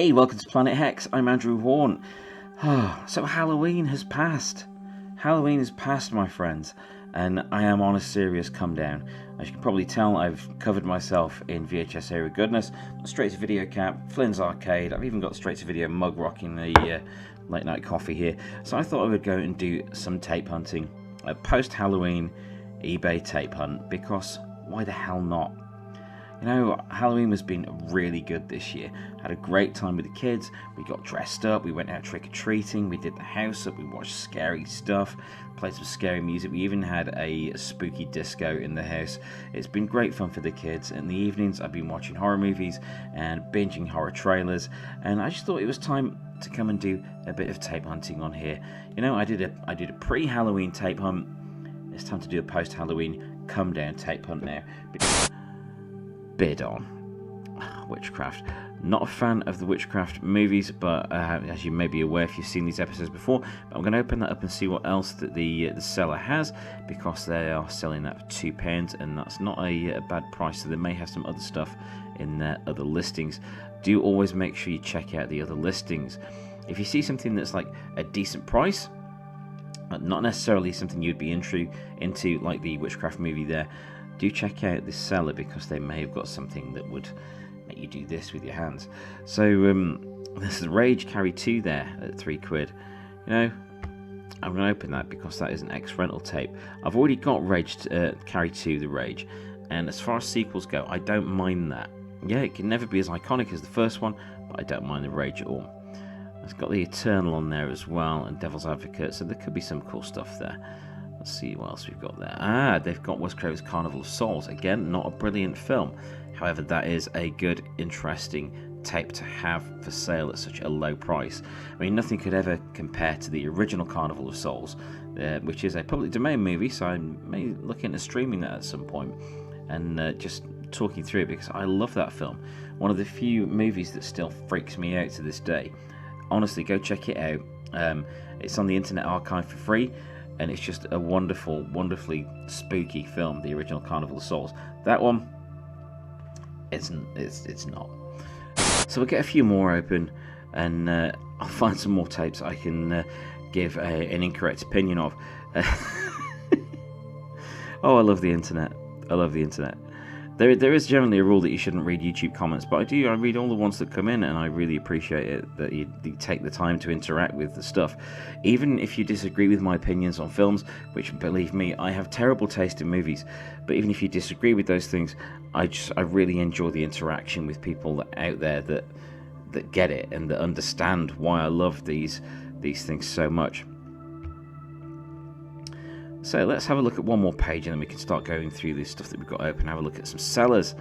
Hey, welcome to Planet Hex. I'm Andrew Hawnt. So Halloween has passed. Halloween has passed, my friends, and I am on a serious come down. As you can probably tell, I've covered myself in VHS era goodness. Straight to video cap, Flynn's Arcade. I've even got straight to video mug rocking the late night coffee here. So I thought I would go and do some tape hunting, a post Halloween eBay tape hunt, because why the hell not? You know, Halloween has been really good this year. Had a great time with the kids. We got dressed up, we went out trick-or-treating, we did the house up, we watched scary stuff, played some scary music. We even had a spooky disco in the house. It's been great fun for the kids. In the evenings, I've been watching horror movies and binging horror trailers, and I just thought it was time to come and do a bit of tape hunting on here. You know, I did a pre-Halloween tape hunt. It's time to do a post-Halloween come-down tape hunt now. Bid on witchcraft. Not a fan of the witchcraft movies, but as you may be aware if you've seen these episodes before, but I'm going to open that up and see what else that the seller has, because they are selling that for £2, and that's not a bad price. So they may have some other stuff in their other listings. Do always make sure you check out the other listings. If you see something that's like a decent price, not necessarily something you'd be into like the witchcraft movie there, do check out this seller, because they may have got something that would make you do this with your hands. So this is Rage Carry 2 there at £3. You know, I'm going to open that because that is an ex-rental tape. I've already got Rage Carry 2 the Rage, and as far as sequels go, I don't mind that. Yeah, it can never be as iconic as the first one, but I don't mind the Rage at all. It's got the Eternal on there as well, and Devil's Advocate, so there could be some cool stuff there. Let's see what else we've got there. They've got Wes Craven's Carnival of Souls. Again, not a brilliant film. However, that is a good, interesting tape to have for sale at such a low price. I mean, nothing could ever compare to the original Carnival of Souls, which is a public domain movie, so I may look into streaming that at some point and just talking through it, because I love that film. One of the few movies that still freaks me out to this day. Honestly, go check it out. It's on the Internet Archive for free. And it's just a wonderful, wonderfully spooky film, the original Carnival of Souls. That one, it's not. So we'll get a few more open, and I'll find some more tapes I can give an incorrect opinion of. Oh, I love the internet. I love the internet. There is generally a rule that you shouldn't read YouTube comments, but I read all the ones that come in, and I really appreciate it that you take the time to interact with the stuff. Even if you disagree with my opinions on films, which, believe me, I have terrible taste in movies, but even if you disagree with those things, I really enjoy the interaction with people out there that get it and that understand why I love these things so much. So let's have a look at one more page, and then we can start going through this stuff that we've got open. Have a look at some sellers.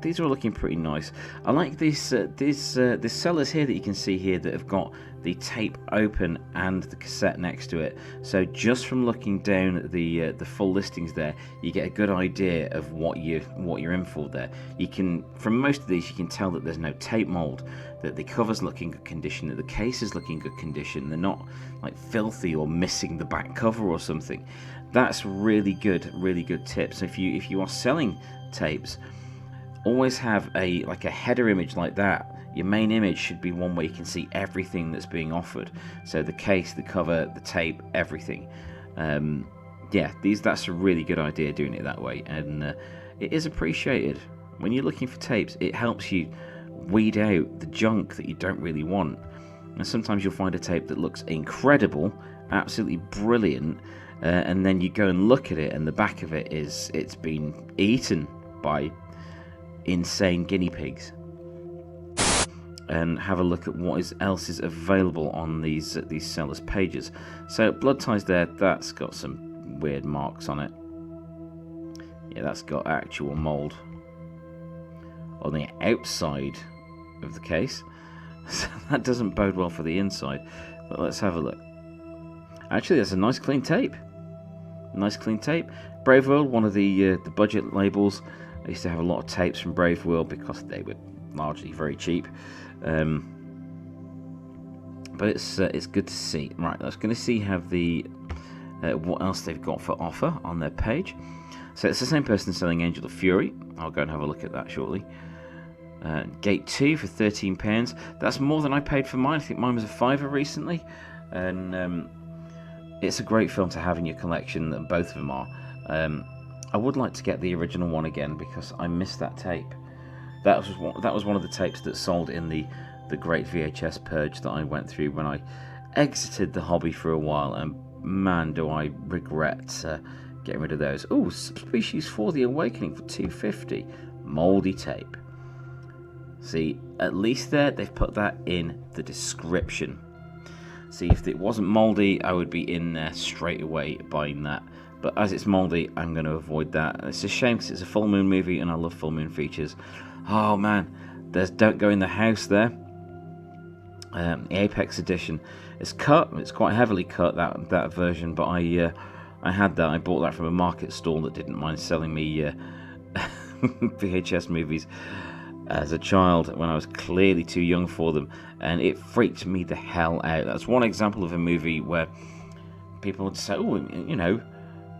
These are all looking pretty nice. I like these sellers here that you can see here that have got the tape open and the cassette next to it. So just from looking down at the full listings there, you get a good idea of what you're in for there. You can, from most of these, you can tell that there's no tape mold, that the cover's look in good condition, that the case is looking good condition. They're not like filthy or missing the back cover or something. That's really good tip. So if you are selling tapes, always have a header image like that. Your main image should be one where you can see everything that's being offered. So the case, the cover, the tape, everything. That's a really good idea doing it that way, and it is appreciated. When you're looking for tapes, it helps you weed out the junk that you don't really want. And sometimes you'll find a tape that looks incredible, absolutely brilliant, and then you go and look at it, and the back of it it's been eaten by insane guinea pigs. And have a look at what else is available on these sellers' pages. So Blood Ties there, that's got some weird marks on it. Yeah, that's got actual mold on the outside of the case, so that doesn't bode well for the inside. But let's have a look. Actually, that's a nice clean tape. Brave World, one of the budget labels. I used to have a lot of tapes from Brave World because they were largely very cheap. But it's good to see. Right, let's going to see what else they've got for offer on their page. So it's the same person selling Angel of Fury. I'll go and have a look at that shortly. Gate 2 for £13. That's more than I paid for mine. I think mine was a £5 recently. And it's a great film to have in your collection, that both of them are. I would like to get the original one again because I missed that tape. That was one of the tapes that sold in the great VHS purge that I went through when I exited the hobby for a while, and man, do I regret getting rid of those. Oh, Species 4: The Awakening for £2.50. Mouldy tape. See, at least there they've put that in the description. See, if it wasn't mouldy, I would be in there straight away buying that. But as it's mouldy, I'm going to avoid that. It's a shame because it's a full moon movie and I love full moon features. Oh man, there's Don't Go in the House there. The Apex edition. It's cut. It's quite heavily cut, that version. But I had that. I bought that from a market stall that didn't mind selling me VHS movies as a child when I was clearly too young for them, and it freaked me the hell out. That's one example of a movie where people would say, "Oh, you know,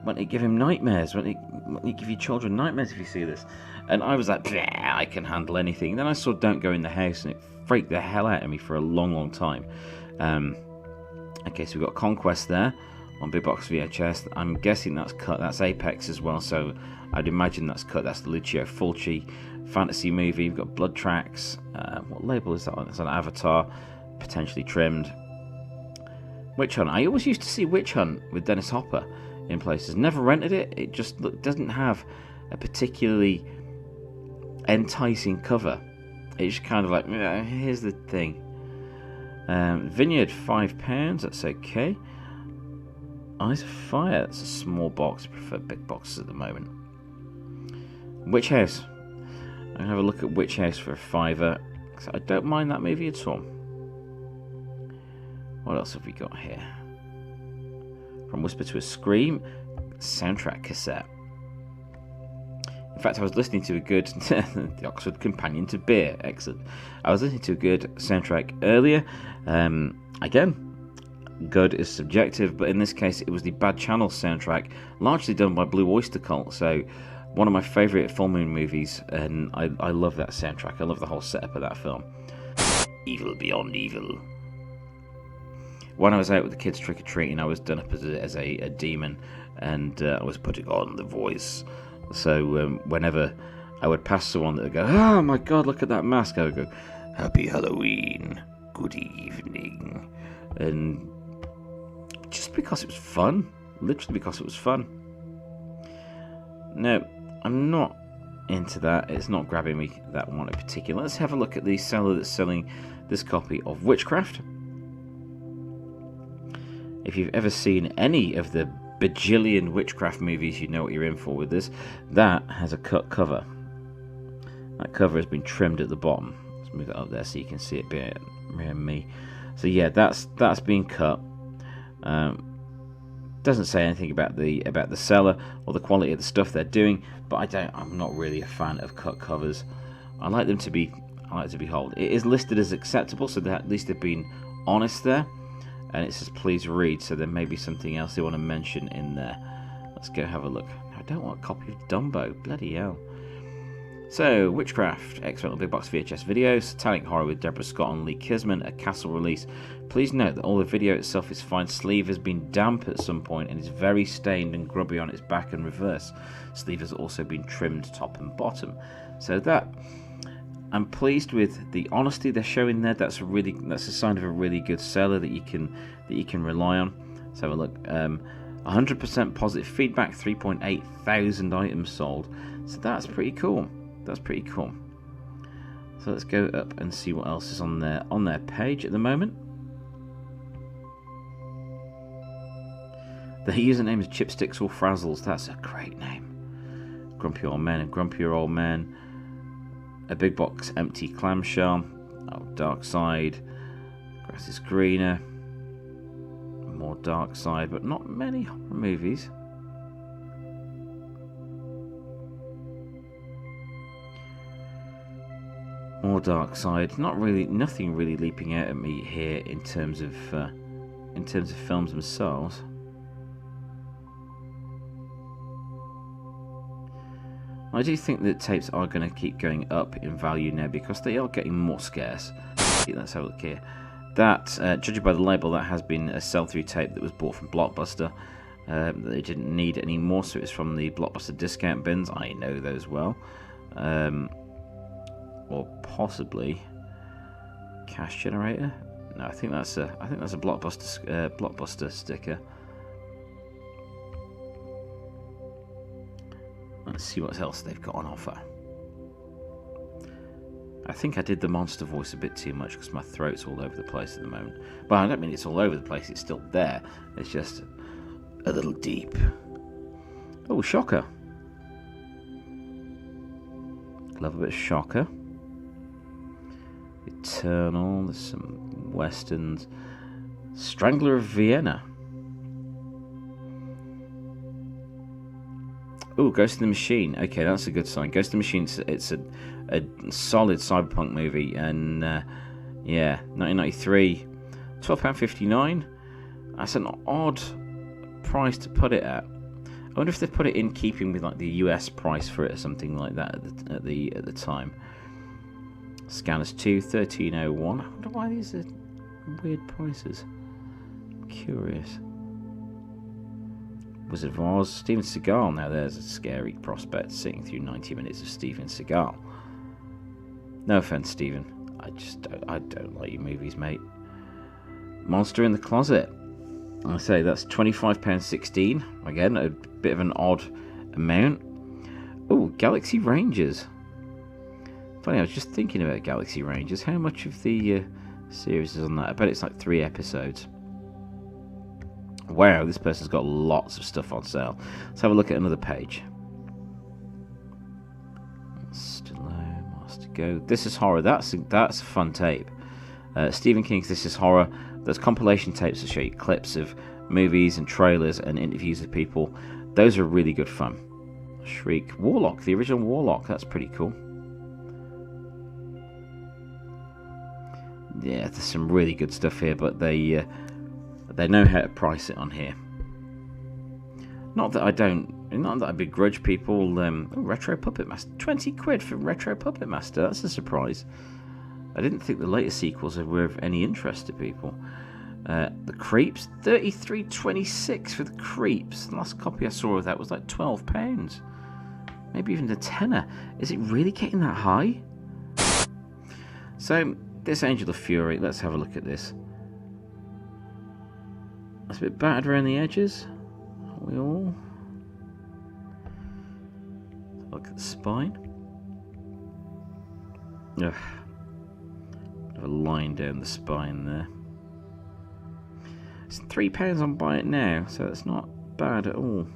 won't it give him nightmares? Won't it give your children nightmares if you see this?" And I was like, I can handle anything. Then I saw Don't Go in the House, and it freaked the hell out of me for a long, long time. Okay, so we've got Conquest there on Big Box VHS. I'm guessing that's cut. That's Apex as well, so I'd imagine that's cut. That's the Lucio Fulci fantasy movie. We've got Blood Tracks. What label is that on? It's on Avatar, potentially trimmed. Witch Hunt. I always used to see Witch Hunt with Dennis Hopper in places. Never rented it. It just doesn't have a particularly enticing cover. It's kind of like, here's the thing. Vineyard, £5. That's okay. Eyes of Fire. That's a small box. I prefer big boxes at the moment. Witch House. I'm going to have a look at Witch House for a £5. I don't mind that movie at all. What else have we got here? From Whisper to a Scream, soundtrack cassette. In fact, I was listening to a good the Oxford Companion to Beer. Excellent. I was listening to a good soundtrack earlier. Again, good is subjective, but in this case, it was the Bad Channel soundtrack, largely done by Blue Oyster Cult. So, one of my favourite full moon movies, and I love that soundtrack. I love the whole setup of that film. Evil beyond evil. When I was out with the kids trick-or-treating, I was done up as a demon, and I was putting on the voice. So whenever I would pass someone that would go, "Oh my God, look at that mask," I would go, "Happy Halloween, good evening." And just because it was fun, literally because it was fun. No, I'm not into that. It's not grabbing me, that one in particular. Let's have a look at the seller that's selling this copy of Witchcraft. If you've ever seen any of the bajillion Witchcraft movies, you know what you're in for with this. That has a cut cover. That cover has been trimmed at the bottom. Let's move it up there so you can see it behind me. So yeah, that's been cut. Doesn't say anything about the seller or the quality of the stuff they're doing, but I'm not really a fan of cut covers. I like to be whole. It is listed as acceptable, so that at least they've been honest there. And it says please read, so there may be something else they want to mention in there. Let's go have a look. I don't want a copy of Dumbo. Bloody hell. So, Witchcraft, excellent big box VHS video, Satanic Horror with Deborah Scott and Lee Kisman, a Castle release. Please note that all the video itself is fine. Sleeve has been damp at some point and is very stained and grubby on its back and reverse. Sleeve has also been trimmed top and bottom. So that, I'm pleased with the honesty they're showing there. That's a sign of a really good seller that you can rely on. Let's have a look. 100% positive feedback, 3.8 thousand items sold. So that's pretty cool. That's pretty cool. So let's go up and see what else is on their page at the moment. The username is Chipsticks or Frazzles. That's a great name. Grumpy Old Men and Grumpier Old Men. A big box empty clamshell. Oh, Dark Side. Grass is greener. More Dark Side, but not many horror movies. More Dark Side. Nothing really leaping out at me here in terms of films themselves. I do think that tapes are going to keep going up in value now because they are getting more scarce. Let's have a look here. That, judging by the label, that has been a sell-through tape that was bought from Blockbuster. That they didn't need anymore, so it's from the Blockbuster discount bins. I know those well. Or possibly Cash Generator. No, I think that's a Blockbuster sticker. Let's see what else they've got on offer. I think I did the monster voice a bit too much because my throat's all over the place at the moment. But I don't mean it's all over the place, it's still there. It's just a little deep. Oh, Shocker. Love a bit of Shocker. Eternal, there's some westerns. Strangler of Vienna. Oh, Ghost in the Machine. Okay, that's a good sign. Ghost in the Machine, it's a solid cyberpunk movie, and yeah, 1993, £12.59. That's an odd price to put it at. I wonder if they put it in keeping with like the US price for it or something like that at the time. Scanners 2, 1301. I wonder why these are weird prices. I'm curious. Wizard of Oz, Steven Seagal. Now there's a scary prospect, sitting through 90 minutes of Steven Seagal. No offense, Steven. I don't like your movies, mate. Monster in the Closet. I say that's £25.16. Again, a bit of an odd amount. Oh, Galaxy Rangers. Funny, I was just thinking about Galaxy Rangers. How much of the series is on that? I bet it's like 3 episodes. Wow, this person's got lots of stuff on sale. Let's have a look at another page. Stallone, Master Go. This is Horror. That's a fun tape. Stephen King's This Is Horror. There's compilation tapes that show you clips of movies and trailers and interviews with people. Those are really good fun. Shriek. Warlock, the original Warlock. That's pretty cool. Yeah, there's some really good stuff here, but they know how to price it on here. Not that I begrudge people. Retro Puppet Master, 20 quid for Retro Puppet Master. That's a surprise. I didn't think the later sequels were of any interest to people. The Creeps, 33.26 for the Creeps. The last copy I saw of that was like £12. Maybe even a tenner. Is it really getting that high? So, this Angel of Fury, let's have a look at this. It's a bit battered around the edges. Aren't we all? Look at the spine. Ugh. Bit of a line down the spine there. It's £3 on Buy It Now, so it's not bad at all.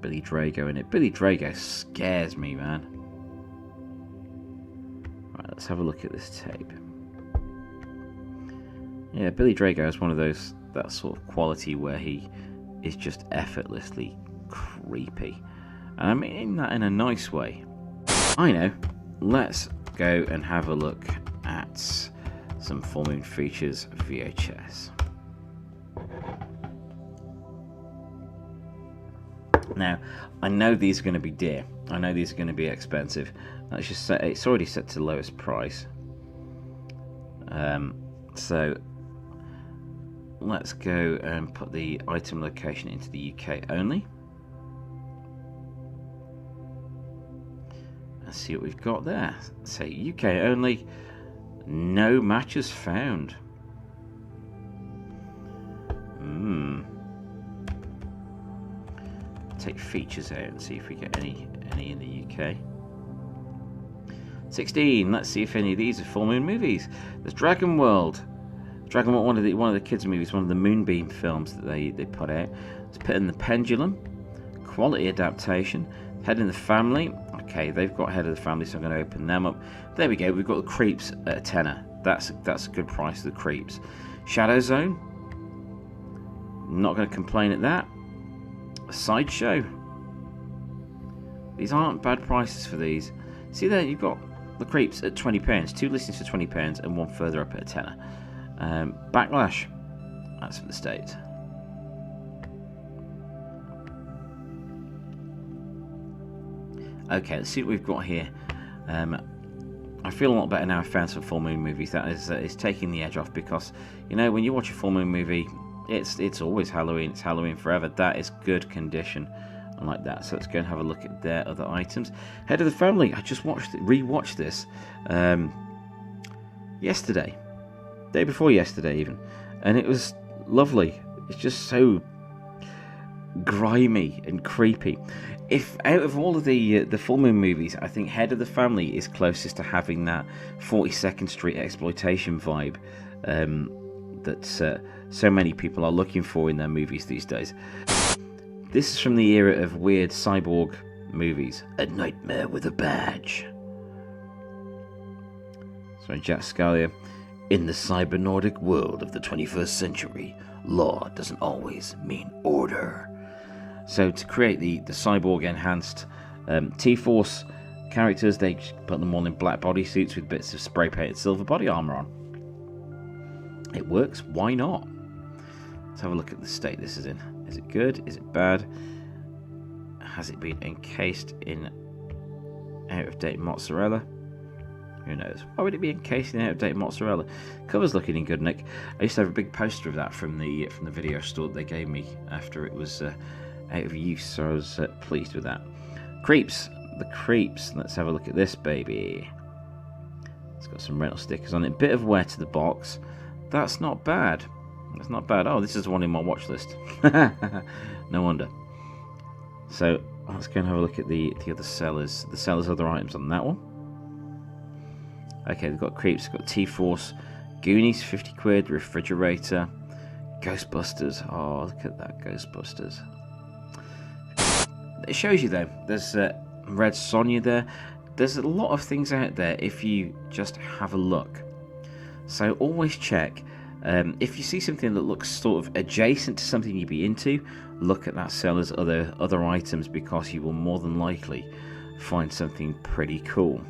Billy Drago in it. Billy Drago scares me, man. Right, let's have a look at this tape. Yeah, Billy Drago is one of those, that sort of quality where he is just effortlessly creepy. And I mean that in a nice way. I know. Let's go and have a look at some Full Moon Features VHS. Now, I know these are going to be dear. I know these are going to be expensive. Let's just say it's already set to the lowest price. So let's go and put the item location into the UK only. Let's see what we've got there. Say UK only. No matches found. Take features out and see if we get any in the UK. 16. Let's see if any of these are Full Moon movies. There's Dragon World. Dragon World, one of the kids' movies, one of the Moonbeam films that they put out. Let's put in The Pendulum. Quality adaptation. Head in the Family. Okay, they've got Head of the Family, so I'm going to open them up. There we go. We've got The Creeps at a tenner. That's a good price. The Creeps. Shadow Zone. Not going to complain at that. A Sideshow. These aren't bad prices for these. See there, you've got The Creeps at £20, 2 listings for £20, and one further up at a tenner. Backlash. That's for the States. Okay, let's see what we've got here. I feel a lot better now I've found some full moon movies. That is taking the edge off, because, you know, when you watch a full moon movie, it's always Halloween. It's Halloween forever. That is good condition. I like that. So let's go and have a look at their other items. Head of the Family. I just rewatched this yesterday, day before yesterday even, and it was lovely. It's just so grimy and creepy. If out of all of the full moon movies, I think Head of the Family is closest to having that 42nd Street exploitation vibe that so many people are looking for in their movies these days. This is from the era of weird cyborg movies. A Nightmare with a Badge. Sorry, Jack Scalia. In the cyber-Nordic world of the 21st century, law doesn't always mean order. So to create the cyborg-enhanced T-Force characters, they put them all in black bodysuits with bits of spray-painted silver body armor on. It works. Why not? Let's have a look at the state this is in. Is it good? Is it bad? Has it been encased in out-of-date mozzarella? Who knows? Why would it be encased in out-of-date mozzarella? Cover's looking in good nick. I used to have a big poster of that from the video store that they gave me after it was out of use, so I was pleased with that. Creeps. The Creeps. Let's have a look at this baby. It's got some rental stickers on it. Bit of wear to the box. That's not bad. That's not bad. Oh, this is the one in my watch list. No wonder. So let's go and have a look at the other sellers. The sellers' other items on that one. Okay, they've got Creeps, they've got T-Force, Goonies, 50 quid, Refrigerator, Ghostbusters. Oh, look at that, Ghostbusters. It shows you though, there's Red Sonja there. There's a lot of things out there if you just have a look. So always check. If you see something that looks sort of adjacent to something you'd be into, look at that seller's other items, because you will more than likely find something pretty cool.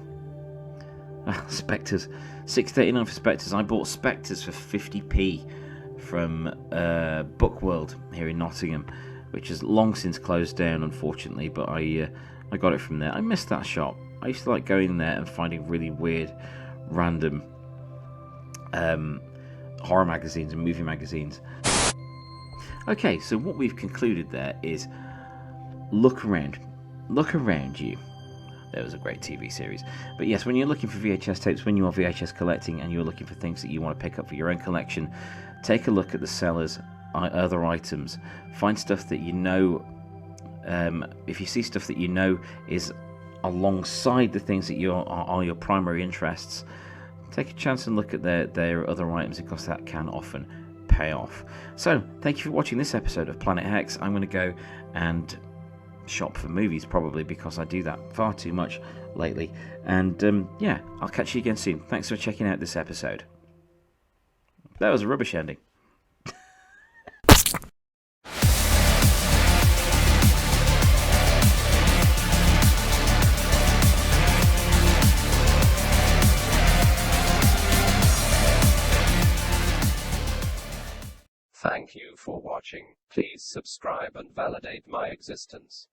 Spectres. $6.39 for Spectres. I bought Spectres for 50p from Book World here in Nottingham, which has long since closed down, unfortunately, but I got it from there. I missed that shop. I used to like going there and finding really weird, random horror magazines and movie magazines. Okay, so what we've concluded there is look around you. There was a great TV series. But yes, when you're looking for VHS tapes, when you are VHS collecting and you're looking for things that you want to pick up for your own collection, take a look at the seller's other items. Find stuff that you know, if you see stuff that you know is alongside the things that are your primary interests, take a chance and look at their other items, because that can often pay off. So, thank you for watching this episode of Planet Hex. I'm going to go and shop for movies, probably, because I do that far too much lately. And yeah, I'll catch you again soon. Thanks for checking out this episode. That was a rubbish ending. Thank you for watching. Please subscribe and validate my existence.